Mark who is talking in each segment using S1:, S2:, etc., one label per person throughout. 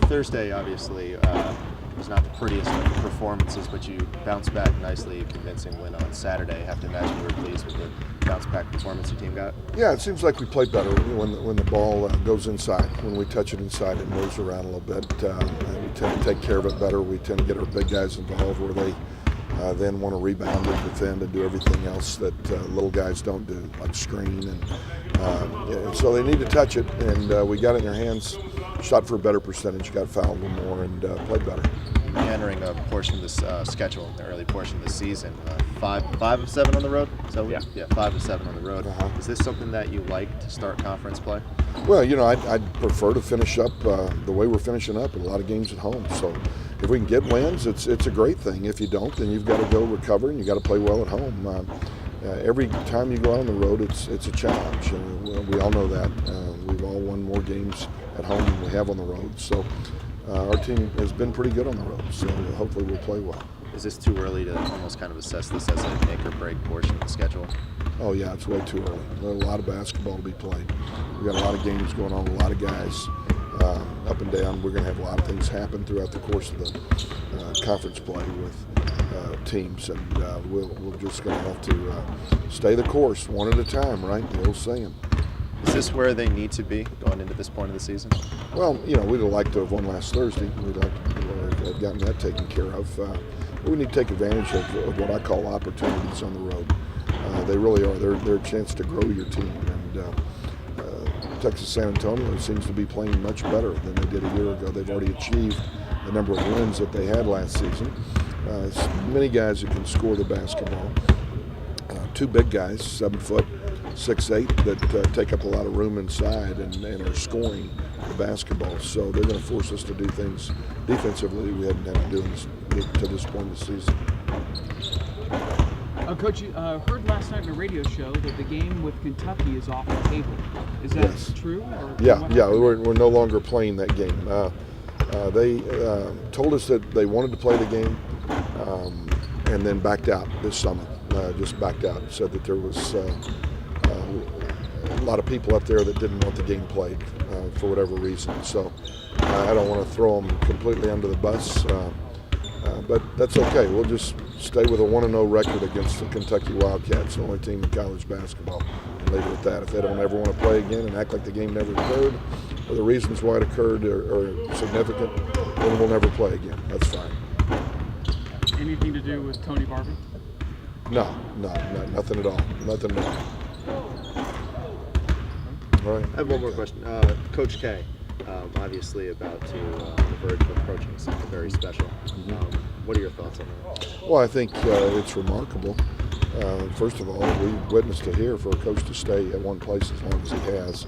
S1: Thursday, obviously, was not the prettiest of performances, but you bounced back nicely, a convincing win on Saturday. I have to imagine you were pleased with the bounce-back performance your team got.
S2: Yeah, it seems like we played better when the ball goes inside. When we touch it inside, it moves around a little bit. We tend to take care of it better. We tend to get our big guys involved where they then want to rebound and defend and do everything else that little guys don't do, like screen. And so they need to touch it, and we got it in their hands, shot for a better percentage, got fouled a little more, and played better.
S1: Entering a portion of this schedule, the early portion of the season, 5 of 7 on the road? So yeah, 5 of 7 on the road. Is this something that you like to start conference play?
S2: Well, I'd prefer to finish up the way we're finishing up, in a lot of games at home. So if we can get wins, it's a great thing. If you don't, then you've got to go recover, and you've got to play well at home. Every time you go out on the road, it's a challenge. We all know that. We've all won more games at home than we have on the road. So our team has been pretty good on the road, so hopefully we'll play well.
S1: Is this too early to almost kind of assess this as a make or break portion of the schedule?
S2: Oh yeah, it's way too early. There's a lot of basketball to be played. We've got a lot of games going on, a lot of guys up and down. We're going to have a lot of things happen throughout the course of the conference play with teams, and we're just going to have to stay the course one at a time, right? The old saying.
S1: Is this where they need to be going into this point of the season?
S2: Well, we'd have liked to have won last Thursday. We'd like to have gotten that taken care of. We need to take advantage of what I call opportunities on the road. They really are. They're a chance to grow your team. And Texas San Antonio seems to be playing much better than they did a year ago. They've already achieved the number of wins that they had last season. It's many guys who can score the basketball. 2 big guys, 7 foot, 6'8", that take up a lot of room inside and are scoring the basketball. So they're going to force us to do things defensively we hadn't had to do to this point of the season.
S3: Coach, you heard last night in a radio show that the game with Kentucky is off the table. Is that true? Or
S2: yeah, we're no longer playing that game. They told us that they wanted to play the game and then backed out this summer. Just backed out. Said that there was a lot of people up there that didn't want the game played for whatever reason. So I don't want to throw them completely under the bus, but that's okay. We'll just stay with a 1-0 record against the Kentucky Wildcats, the only team in college basketball, and leave it at that. If they don't ever want to play again and act like the game never occurred, or the reasons why it occurred are significant, then we'll never play again. That's fine.
S3: Anything to do with Tony Barbie?
S2: No, nothing at all. Nothing at all. All right.
S1: I have one more question. Coach K, obviously about to on the verge of approaching something very special. What are your thoughts on that?
S2: Well, I think it's remarkable. First of all, we witnessed it here for a coach to stay at one place as long as he has.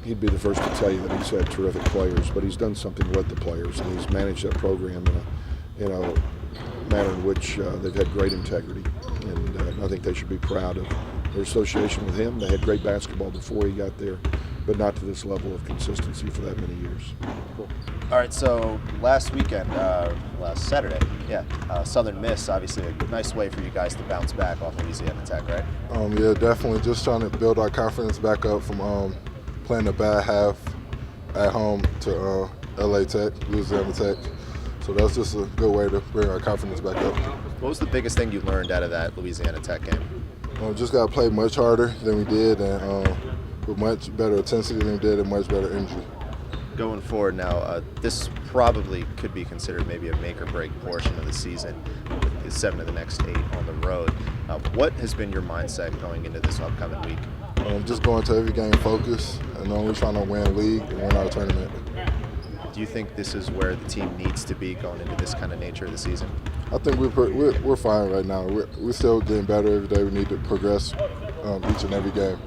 S2: He'd be the first to tell you that he's had terrific players, but he's done something with the players, and he's managed that program in a manner in which they've had great integrity, and I think they should be proud of their association with him. They had great basketball before he got there, but not to this level of consistency for that many years.
S1: Cool. All right, so last weekend, last Saturday, Southern Miss, obviously a nice way for you guys to bounce back off Louisiana Tech, right?
S4: Yeah, definitely. Just trying to build our confidence back up from playing a bad half at home to LA Tech, Louisiana Tech. So that's just a good way to bring our confidence back up.
S1: What was the biggest thing you learned out of that Louisiana Tech game?
S4: Just got to play much harder than we did, and with much better intensity than we did, and much better energy.
S1: Going forward now, this probably could be considered maybe a make or break portion of the season, with 7 of the next 8 on the road. What has been your mindset going into this upcoming week?
S4: Just going to every game focused, and we're trying to win league and win our tournament.
S1: Do you think this is where the team needs to be going into this kind of nature of the season?
S4: I think we're fine right now. We're still getting better every day. We need to progress each and every game.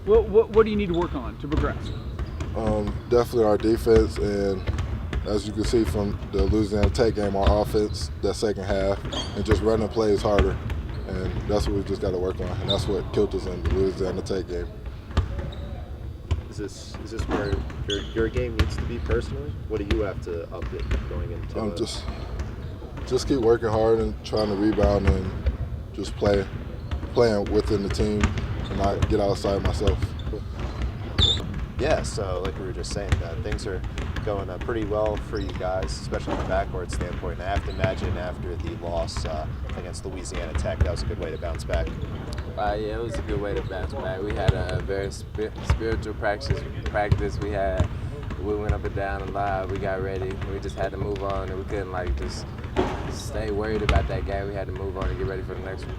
S3: What do you need to work on to progress?
S4: Definitely our defense, and as you can see from the Louisiana Tech game, our offense, that second half, and just running plays harder. And that's what we just got to work on, and that's what killed us in the Louisiana Tech game.
S1: Is this where your game needs to be personally? What do you have to up it going into?
S4: Just keep working hard and trying to rebound and just playing within the team and not get outside myself.
S1: Cool. Yeah, so like we were just saying, things are going pretty well for you guys, especially from a backcourt standpoint. And I have to imagine after the loss against Louisiana Tech, that was a good way to bounce back.
S5: Yeah, it was a good way to bounce back. We had a very spiritual practice. We went up and down a lot. We got ready. We just had to move on, and we couldn't just stay worried about that game. We had to move on and get ready for the next one.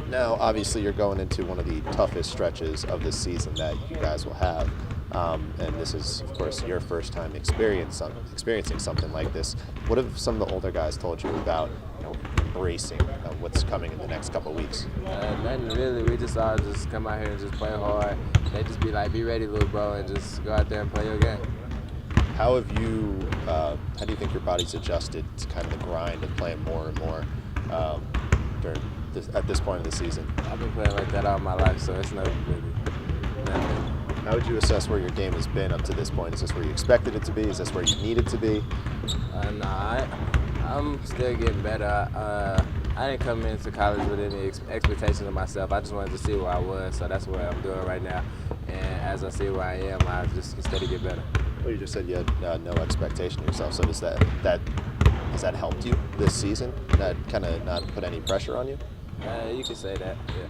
S1: Now, obviously, you're going into one of the toughest stretches of this season that you guys will have. And this is, of course, your first time experiencing something like this. What have some of the older guys told you about embracing what's coming in the next couple of weeks?
S5: Nothing really. We just all just come out here and just play hard. They just be like, be ready, little bro, and just go out there and play your game.
S1: How do you think your body's adjusted to kind of the grind of playing more and more at this point of the season?
S5: I've been playing like that all my life, so it's not really nothing.
S1: How would you assess where your game has been up to this point? Is this where you expected it to be? Is this where you need it to be?
S5: I'm still getting better. I didn't come into college with any expectations of myself. I just wanted to see where I was, so that's what I'm doing right now. And as I see where I am, I just can steady get better.
S1: Well, you just said you had no expectation of yourself. So has that helped you this season? That kind of not put any pressure on you?
S5: You could say that, yeah.